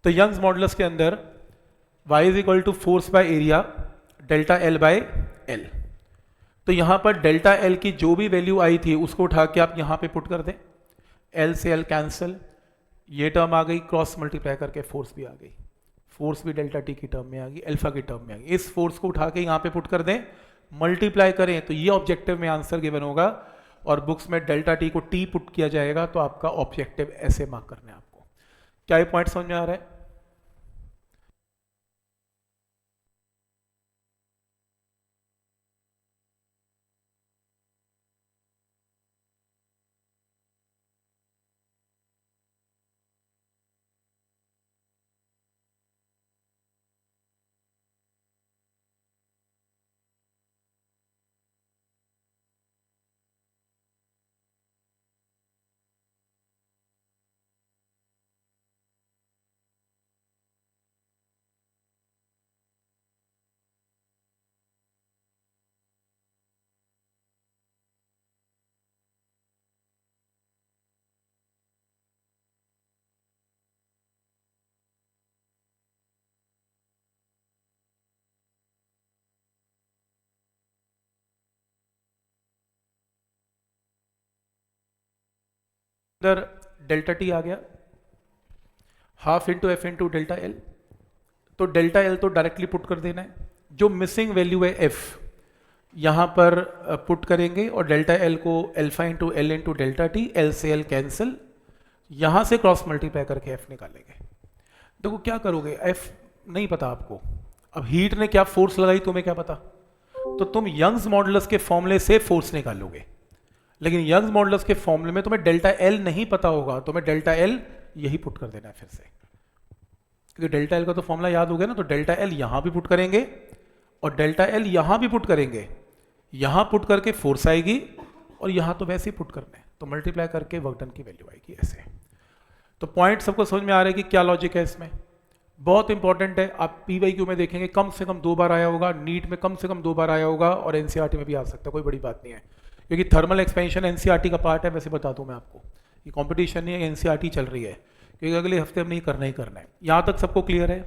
A: तो यंग्स मॉडुलस के अंदर y is equal to force by area delta L by L. तो यहां पर डेल्टा एल की जो भी वैल्यू आई थी उसको उठा के आप यहां पे पुट कर दें, एल से एल कैंसिल, ये टर्म आ गई, क्रॉस मल्टीप्लाई करके फोर्स भी आ गई, फोर्स भी डेल्टा टी की टर्म में आ गई, अल्फा की टर्म में आ गई। इस फोर्स को उठा के यहाँ पे पुट कर दें, मल्टीप्लाई करें तो ये ऑब्जेक्टिव में आंसर गिवन होगा, और बुक्स में डेल्टा टी को टी पुट किया जाएगा तो आपका ऑब्जेक्टिव ऐसे मार्क करना है आपको। क्या ये पॉइंट समझ में आ रहा है? इधर डेल्टा टी आ गया, half into F into delta L. तो डेल्टा एल तो डायरेक्टली पुट कर देना है, जो मिसिंग वैल्यू है एफ यहां पर पुट करेंगे, और डेल्टा एल को alpha into L into delta T, L से एल कैंसिल, यहां से क्रॉस मल्टीप्लाई करके एफ निकालेंगे। देखो क्या करोगे, एफ नहीं पता आपको, अब हीट ने क्या फोर्स लगाई तुम्हें क्या पता, तो तुम यंग्स मॉडुलस के फॉर्मूले से फोर्स निकालोगे, लेकिन यंग्स मॉडुलस के फॉर्मूले में तुम्हें डेल्टा एल नहीं पता होगा, तुम्हें डेल्टा एल यही पुट कर देना है फिर से, क्योंकि डेल्टा एल का तो फॉर्मूला याद हो गया ना। तो डेल्टा एल यहां भी पुट करेंगे और डेल्टा एल यहां भी पुट करेंगे, यहां पुट करके फोर्स आएगी और यहां तो वैसे ही पुट करना है, तो मल्टीप्लाई करके वर्क डन की वैल्यू आएगी ऐसे। तो पॉइंट सबको समझ में आ रहा है कि क्या लॉजिक है इसमें? बहुत इंपॉर्टेंट है, आप पीवाईक्यू में देखेंगे कम से कम 2 बार आया होगा, नीट में कम से कम 2 बार आया होगा, और एनसीईआरटी में भी आ सकता है, कोई बड़ी बात नहीं है, क्योंकि थर्मल एक्सपेंशन एनसीईआरटी का पार्ट है। वैसे बता दूं मैं आपको, ये कंपटीशन नहीं है, एनसीईआरटी चल रही है, क्योंकि अगले हफ्ते हमने ये करना ही करना है। यहाँ तक सबको क्लियर है?